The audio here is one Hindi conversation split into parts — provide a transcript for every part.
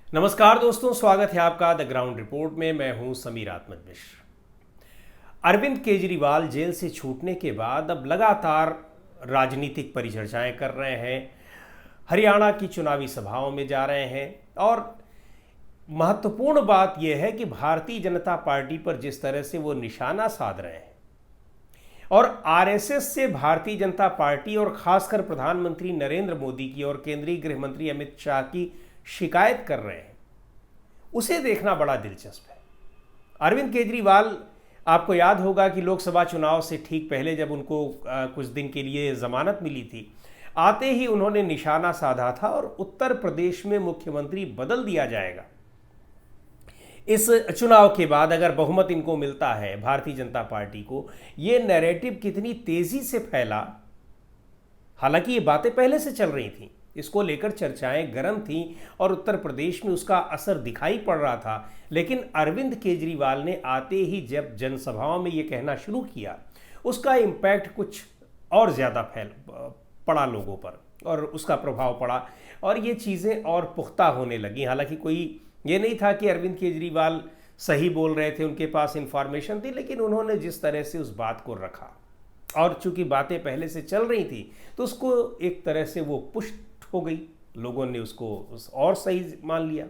नमस्कार दोस्तों, स्वागत है आपका द ग्राउंड रिपोर्ट में। मैं हूं समीर आत्मज मिश्र। अरविंद केजरीवाल जेल से छूटने के बाद अब लगातार राजनीतिक परिचर्चाएं कर रहे हैं, हरियाणा की चुनावी सभाओं में जा रहे हैं और महत्वपूर्ण बात यह है कि भारतीय जनता पार्टी पर जिस तरह से वो निशाना साध रहे हैं और आरएसएस से भारतीय जनता पार्टी और खासकर प्रधानमंत्री नरेंद्र मोदी की और केंद्रीय गृह मंत्री अमित शाह की शिकायत कर रहे हैं, उसे देखना बड़ा दिलचस्प है। अरविंद केजरीवाल, आपको याद होगा कि लोकसभा चुनाव से ठीक पहले जब उनको कुछ दिन के लिए जमानत मिली थी, आते ही उन्होंने निशाना साधा था और उत्तर प्रदेश में मुख्यमंत्री बदल दिया जाएगा। इस चुनाव के बाद अगर बहुमत इनको मिलता है भारतीय जनता पार्टी को, ये नैरेटिव कितनी तेजी से फैला। हालांकि ये बातें पहले से चल रही थीं, इसको लेकर चर्चाएं गर्म थीं और उत्तर प्रदेश में उसका असर दिखाई पड़ रहा था। लेकिन अरविंद केजरीवाल ने आते ही जब जनसभाओं में ये कहना शुरू किया, उसका इम्पैक्ट कुछ और ज़्यादा पड़ा लोगों पर और उसका प्रभाव पड़ा और ये चीज़ें और पुख्ता होने लगी। हालांकि कोई ये नहीं था कि अरविंद केजरीवाल सही बोल रहे थे, उनके पास इंफॉर्मेशन थी, लेकिन उन्होंने जिस तरह से उस बात को रखा और चूंकि बातें पहले से चल रही थी तो उसको एक तरह से वो पुष्ट हो गई, लोगों ने उसको और सही मान लिया।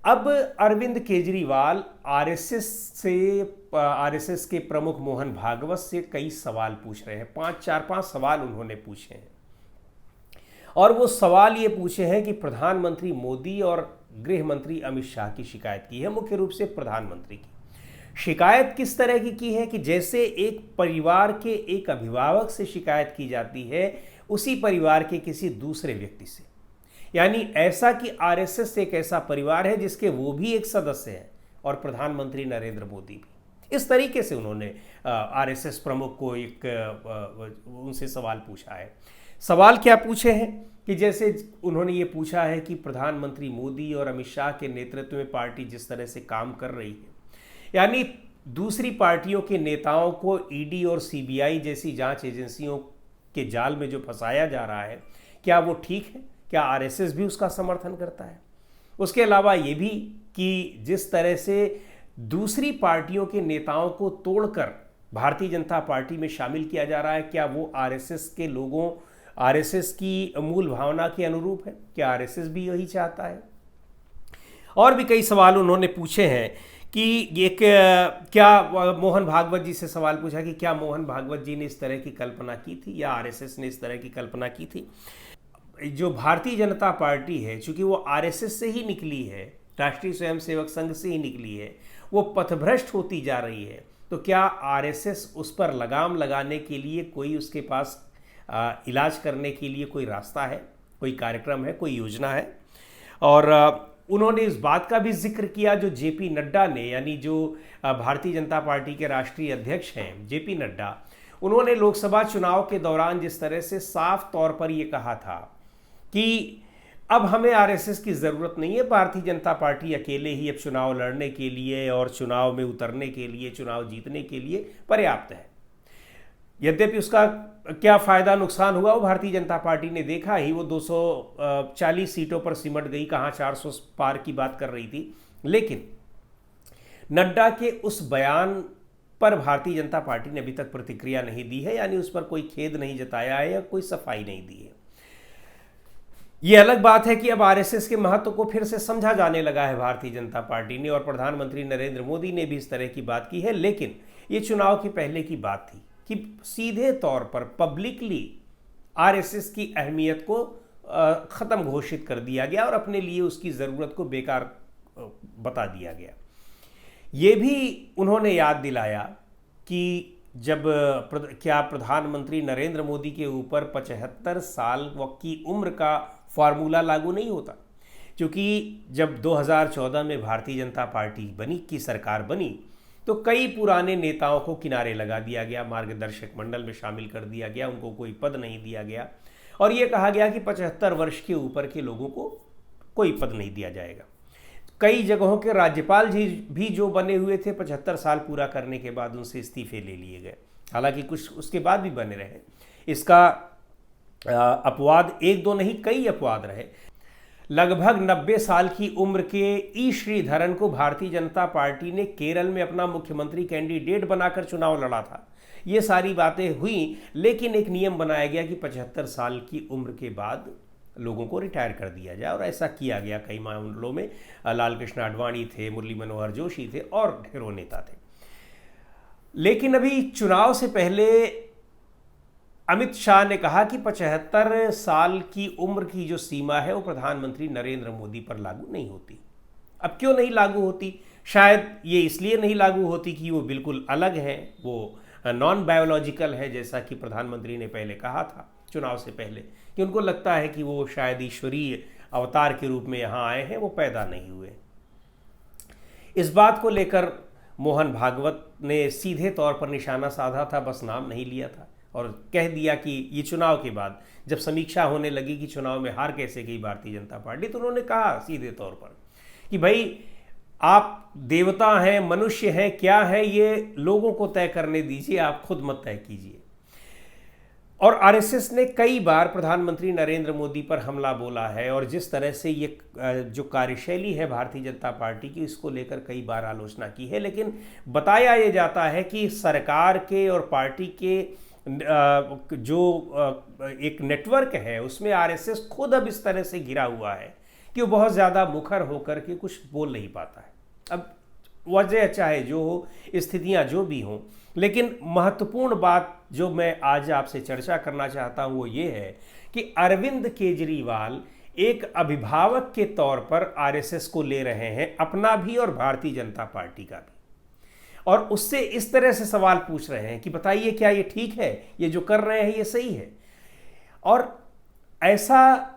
अब अरविंद केजरीवाल आरएसएस के प्रमुख मोहन भागवत से कई सवाल पूछ रहे हैं। चार पांच सवाल उन्होंने पूछे हैं और वो सवाल ये पूछे हैं कि प्रधानमंत्री मोदी और गृह मंत्री अमित शाह की शिकायत की है। मुख्य रूप से प्रधानमंत्री की शिकायत किस तरह की है कि जैसे एक परिवार के एक अभिभावक से शिकायत की जाती है उसी परिवार के किसी दूसरे व्यक्ति से, यानी ऐसा कि आरएसएस एक ऐसा परिवार है जिसके वो भी एक सदस्य हैं और प्रधानमंत्री नरेंद्र मोदी भी। इस तरीके से उन्होंने आरएसएस प्रमुख को उनसे सवाल पूछा है। सवाल क्या पूछे हैं कि जैसे उन्होंने ये पूछा है कि प्रधानमंत्री मोदी और अमित शाह के नेतृत्व में पार्टी जिस तरह से काम कर रही है, यानी दूसरी पार्टियों के नेताओं को ईडी और सीबीआई जैसी जांच एजेंसियों के जाल में जो फंसाया जा रहा है, क्या वो ठीक है? क्या आरएसएस भी उसका समर्थन करता है? उसके अलावा ये भी कि जिस तरह से दूसरी पार्टियों के नेताओं को तोड़कर भारतीय जनता पार्टी में शामिल किया जा रहा है, क्या वो आरएसएस के लोगों, आरएसएस की मूल भावना के अनुरूप है? क्या आरएसएस भी यही चाहता है? और भी कई सवाल उन्होंने पूछे हैं कि ये क्या मोहन भागवत जी से सवाल पूछा कि क्या मोहन भागवत जी ने इस तरह की कल्पना की थी या आरएसएस ने इस तरह की कल्पना की थी। जो भारतीय जनता पार्टी है, चूंकि वो आरएसएस से ही निकली है, राष्ट्रीय स्वयंसेवक संघ से ही निकली है, वो पथभ्रष्ट होती जा रही है, तो क्या आरएसएस उस पर लगाम लगाने के लिए कोई उसके पास इलाज करने के लिए कोई रास्ता है, कोई कार्यक्रम है, कोई योजना है? और उन्होंने इस बात का भी जिक्र किया जो जेपी नड्डा ने, यानी जो भारतीय जनता पार्टी के राष्ट्रीय अध्यक्ष हैं जेपी नड्डा, उन्होंने लोकसभा चुनाव के दौरान जिस तरह से साफ तौर पर ये कहा था कि अब हमें आरएसएस की ज़रूरत नहीं है, भारतीय जनता पार्टी अकेले ही अब चुनाव लड़ने के लिए और चुनाव में उतरने के लिए, चुनाव जीतने के लिए पर्याप्त है। यद्यपि उसका क्या फ़ायदा नुकसान हुआ वो भारतीय जनता पार्टी ने देखा ही। वो 240 सीटों पर सिमट गई, कहाँ 400 पार की बात कर रही थी। लेकिन नड्डा के उस बयान पर भारतीय जनता पार्टी ने अभी तक प्रतिक्रिया नहीं दी है, यानी उस पर कोई खेद नहीं जताया है या कोई सफाई नहीं दी है। ये अलग बात है कि अब आरएसएस के महत्व को फिर से समझा जाने लगा है भारतीय जनता पार्टी ने और प्रधानमंत्री नरेंद्र मोदी ने भी इस तरह की बात की है। लेकिन ये चुनाव के पहले की बात थी कि सीधे तौर पर पब्लिकली आरएसएस की अहमियत को ख़त्म घोषित कर दिया गया और अपने लिए उसकी ज़रूरत को बेकार बता दिया गया। ये भी उन्होंने याद दिलाया कि जब क्या प्रधानमंत्री नरेंद्र मोदी के ऊपर 75 साल की उम्र का फार्मूला लागू नहीं होता, क्योंकि जब 2014 में भारतीय जनता पार्टी की सरकार बनी तो कई पुराने नेताओं को किनारे लगा दिया गया, मार्गदर्शक मंडल में शामिल कर दिया गया, उनको कोई पद नहीं दिया गया और ये कहा गया कि 75 वर्ष के ऊपर के लोगों को कोई पद नहीं दिया जाएगा। कई जगहों के राज्यपाल जी भी जो बने हुए थे 75 साल पूरा करने के बाद उनसे इस्तीफे ले लिए गए, हालांकि कुछ उसके बाद भी बने रहे। इसका अपवाद एक दो नहीं, कई अपवाद रहे। लगभग 90 साल की उम्र के ई श्रीधरन को भारतीय जनता पार्टी ने केरल में अपना मुख्यमंत्री कैंडिडेट बनाकर चुनाव लड़ा था। ये सारी बातें हुई, लेकिन एक नियम बनाया गया कि 75 साल की उम्र के बाद लोगों को रिटायर कर दिया जाए, और ऐसा किया गया कई मामलों में। लाल कृष्ण आडवाणी थे, मुरली मनोहर जोशी थे और ढेरों नेता थे। लेकिन अभी चुनाव से पहले अमित शाह ने कहा कि 75 साल की उम्र की जो सीमा है वो प्रधानमंत्री नरेंद्र मोदी पर लागू नहीं होती। अब क्यों नहीं लागू होती? शायद ये इसलिए नहीं लागू होती कि वो बिल्कुल अलग हैं, वो नॉन बायोलॉजिकल है, जैसा कि प्रधानमंत्री ने पहले कहा था चुनाव से पहले, कि उनको लगता है कि वो शायद ईश्वरीय अवतार के रूप में यहाँ आए हैं, वो पैदा नहीं हुए। इस बात को लेकर मोहन भागवत ने सीधे तौर पर निशाना साधा था, बस नाम नहीं लिया था, और कह दिया कि ये चुनाव के बाद जब समीक्षा होने लगी कि चुनाव में हार कैसे गई भारतीय जनता पार्टी, तो उन्होंने कहा सीधे तौर पर कि भाई आप देवता हैं, मनुष्य हैं, क्या है ये लोगों को तय करने दीजिए, आप खुद मत तय कीजिए। और आरएसएस ने कई बार प्रधानमंत्री नरेंद्र मोदी पर हमला बोला है, और जिस तरह से ये जो कार्यशैली है भारतीय जनता पार्टी की, इसको लेकर कई बार आलोचना की है। लेकिन बताया ये जाता है कि सरकार के और पार्टी के जो एक नेटवर्क है उसमें आरएसएस खुद अब इस तरह से घिरा हुआ है कि वो बहुत ज़्यादा मुखर होकर के कुछ बोल नहीं पाता है। अब वजह चाहे जो हो, स्थितियां जो भी हों, लेकिन महत्वपूर्ण बात जो मैं आज आपसे चर्चा करना चाहता हूं वो ये है कि अरविंद केजरीवाल एक अभिभावक के तौर पर आरएसएस को ले रहे हैं, अपना भी और भारतीय जनता पार्टी का भी, और उससे इस तरह से सवाल पूछ रहे हैं कि बताइए क्या ये ठीक है, ये जो कर रहे हैं ये सही है। और ऐसा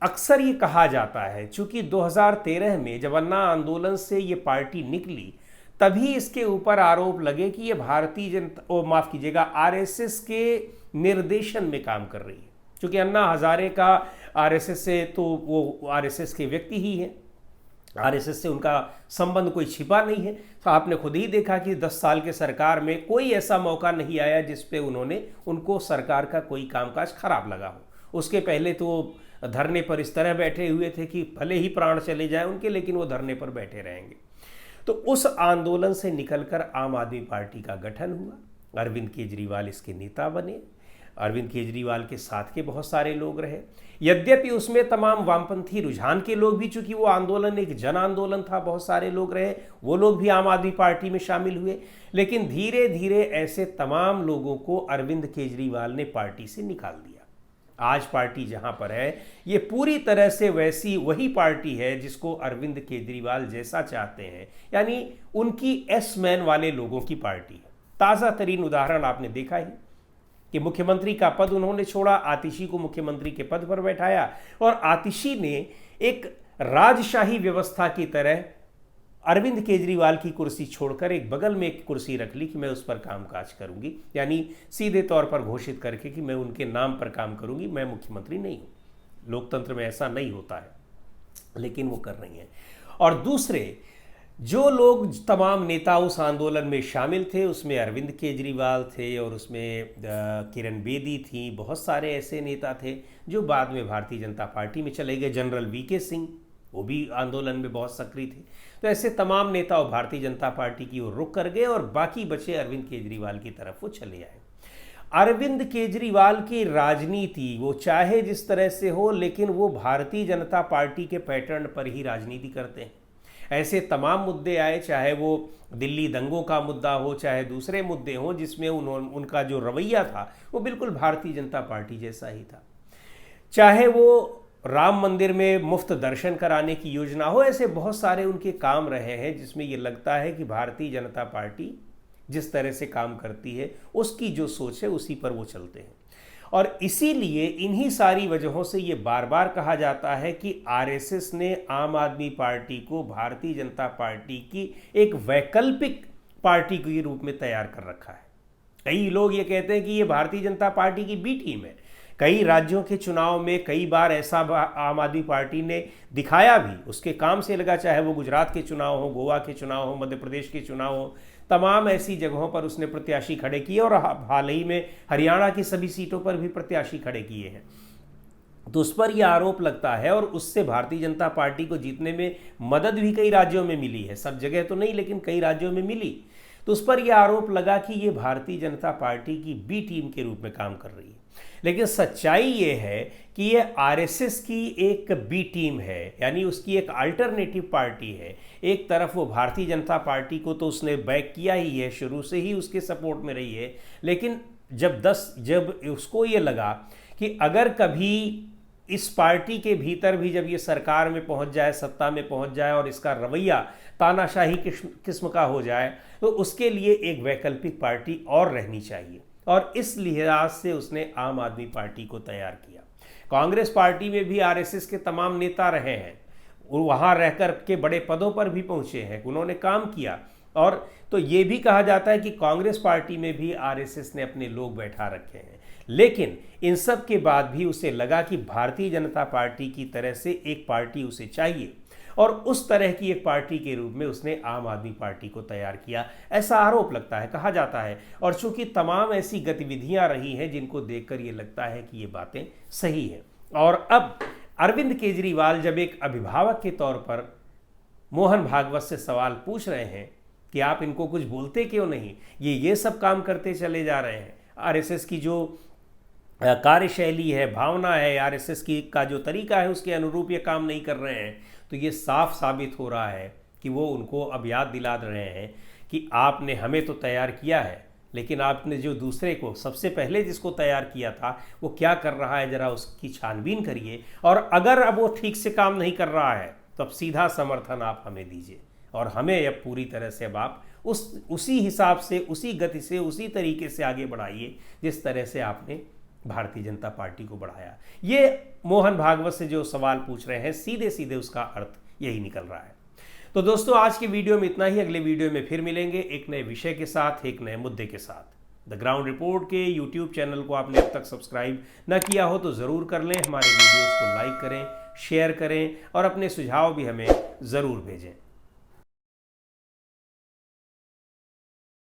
अक्सर ये कहा जाता है, चूंकि 2013 में जब अन्ना आंदोलन से ये पार्टी निकली, तभी इसके ऊपर आरोप लगे कि ये भारतीय जनता माफ कीजिएगा आरएसएस के निर्देशन में काम कर रही है। क्योंकि अन्ना हजारे का आरएसएस से, तो वो आरएसएस के व्यक्ति ही हैं, आरएसएस से उनका संबंध कोई छिपा नहीं है। तो आपने खुद ही देखा कि 10 साल के सरकार में कोई ऐसा मौका नहीं आया जिस पे उनको सरकार का कोई कामकाज खराब लगा हो। उसके पहले तो धरने पर इस तरह बैठे हुए थे कि भले ही प्राण चले जाए उनके, लेकिन वो धरने पर बैठे रहेंगे। तो उस आंदोलन से निकलकर आम आदमी पार्टी का गठन हुआ, अरविंद केजरीवाल इसके नेता बने, अरविंद केजरीवाल के साथ के बहुत सारे लोग रहे। यद्यपि उसमें तमाम वामपंथी रुझान के लोग भी, चूंकि वो आंदोलन एक जन आंदोलन था, बहुत सारे लोग रहे, वो लोग भी आम आदमी पार्टी में शामिल हुए। लेकिन धीरे धीरे ऐसे तमाम लोगों को अरविंद केजरीवाल ने पार्टी से निकाल दिया। आज पार्टी जहां पर है ये पूरी तरह से वैसी वही पार्टी है जिसको अरविंद केजरीवाल जैसा चाहते हैं, यानी उनकी एस मैन वाले लोगों की पार्टी है। ताज़ा तरीन उदाहरण आपने देखा ही कि मुख्यमंत्री का पद उन्होंने छोड़ा, आतिशी को मुख्यमंत्री के पद पर बैठाया, और आतिशी ने एक राजशाही व्यवस्था की तरह अरविंद केजरीवाल की कुर्सी छोड़कर एक बगल में एक कुर्सी रख ली कि मैं उस पर कामकाज करूंगी, यानी सीधे तौर पर घोषित करके कि मैं उनके नाम पर काम करूंगी, मैं मुख्यमंत्री नहीं हूं। लोकतंत्र में ऐसा नहीं होता है, लेकिन वो कर रही हैं। और दूसरे जो लोग तमाम नेता उस आंदोलन में शामिल थे, उसमें अरविंद केजरीवाल थे और उसमें किरण बेदी थी, बहुत सारे ऐसे नेता थे जो बाद में भारतीय जनता पार्टी में चले गए। जनरल वीके सिंह, वो भी आंदोलन में बहुत सक्रिय थे। तो ऐसे तमाम नेता और भारतीय जनता पार्टी की ओर रुख कर गए और बाकी बचे अरविंद केजरीवाल की तरफ वो चले आए। अरविंद केजरीवाल की राजनीति वो चाहे जिस तरह से हो, लेकिन वो भारतीय जनता पार्टी के पैटर्न पर ही राजनीति करते हैं। ऐसे तमाम मुद्दे आए, चाहे वो दिल्ली दंगों का मुद्दा हो, चाहे दूसरे मुद्दे हों, जिसमें उनका जो रवैया था वो बिल्कुल भारतीय जनता पार्टी जैसा ही था। चाहे वो राम मंदिर में मुफ्त दर्शन कराने की योजना हो, ऐसे बहुत सारे उनके काम रहे हैं जिसमें ये लगता है कि भारतीय जनता पार्टी जिस तरह से काम करती है, उसकी जो सोच है उसी पर वो चलते हैं। और इसीलिए इन्हीं सारी वजहों से ये बार बार कहा जाता है कि आरएसएस ने आम आदमी पार्टी को भारतीय जनता पार्टी की एक वैकल्पिक पार्टी के रूप में तैयार कर रखा है। कई लोग ये कहते हैं कि ये भारतीय जनता पार्टी की बी टीम है। कई राज्यों के चुनाव में कई बार ऐसा आम आदमी पार्टी ने दिखाया भी, उसके काम से लगा, चाहे वो गुजरात के चुनाव हो, गोवा के चुनाव हो, मध्य प्रदेश के चुनाव हो, तमाम ऐसी जगहों पर उसने प्रत्याशी खड़े किए और हाल ही में हरियाणा की सभी सीटों पर भी प्रत्याशी खड़े किए हैं। तो उस पर यह आरोप लगता है, और उससे भारतीय जनता पार्टी को जीतने में मदद भी कई राज्यों में मिली है, सब जगह तो नहीं लेकिन कई राज्यों में मिली। तो उस पर यह आरोप लगा कि ये भारतीय जनता पार्टी की बी टीम के रूप में काम कर रही है। लेकिन सच्चाई ये है कि ये आरएसएस की एक बी टीम है, यानी उसकी एक अल्टरनेटिव पार्टी है। एक तरफ वो भारतीय जनता पार्टी को तो उसने बैक किया ही है, शुरू से ही उसके सपोर्ट में रही है, लेकिन जब उसको ये लगा कि अगर कभी इस पार्टी के भीतर भी जब ये सरकार में पहुंच जाए, सत्ता में पहुंच जाए और इसका रवैया तानाशाही किस्म का हो जाए, तो उसके लिए एक वैकल्पिक पार्टी और रहनी चाहिए। और इस लिहाज से उसने आम आदमी पार्टी को तैयार किया। कांग्रेस पार्टी में भी आरएसएस के तमाम नेता रहे हैं, वहाँ रहकर के बड़े पदों पर भी पहुँचे हैं, उन्होंने काम किया। और तो ये भी कहा जाता है कि कांग्रेस पार्टी में भी आरएसएस ने अपने लोग बैठा रखे हैं। लेकिन इन सब के बाद भी उसे लगा कि भारतीय जनता पार्टी की तरह से एक पार्टी उसे चाहिए, और उस तरह की एक पार्टी के रूप में उसने आम आदमी पार्टी को तैयार किया, ऐसा आरोप लगता है, कहा जाता है। और चूंकि तमाम ऐसी गतिविधियां रही हैं जिनको देखकर ये लगता है कि ये बातें सही हैं। और अब अरविंद केजरीवाल जब एक अभिभावक के तौर पर मोहन भागवत से सवाल पूछ रहे हैं कि आप इनको कुछ बोलते क्यों नहीं, ये सब काम करते चले जा रहे हैं, आरएसएस की जो कार्यशैली है, भावना है, आरएसएस की का जो तरीका है उसके अनुरूप ये काम नहीं कर रहे हैं, तो ये साफ साबित हो रहा है कि वो उनको अब याद दिला रहे हैं कि आपने हमें तो तैयार किया है, लेकिन आपने जो दूसरे को सबसे पहले जिसको तैयार किया था वो क्या कर रहा है, ज़रा उसकी छानबीन करिए, और अगर अब वो ठीक से काम नहीं कर रहा है तो अब सीधा समर्थन आप हमें दीजिए, और हमें अब पूरी तरह से अब आप उसी हिसाब से, उसी गति से, उसी तरीके से आगे बढ़ाइए जिस तरह से आपने भारतीय जनता पार्टी को बढ़ाया। ये मोहन भागवत से जो सवाल पूछ रहे हैं, सीधे सीधे उसका अर्थ यही निकल रहा है। तो दोस्तों, आज की वीडियो में इतना ही। अगले वीडियो में फिर मिलेंगे एक नए विषय के साथ, एक नए मुद्दे के साथ। द ग्राउंड रिपोर्ट के यूट्यूब चैनल को आपने अब तक सब्सक्राइब न किया हो तो ज़रूर कर लें। हमारे वीडियोज़ को लाइक करें, शेयर करें और अपने सुझाव भी हमें ज़रूर भेजें।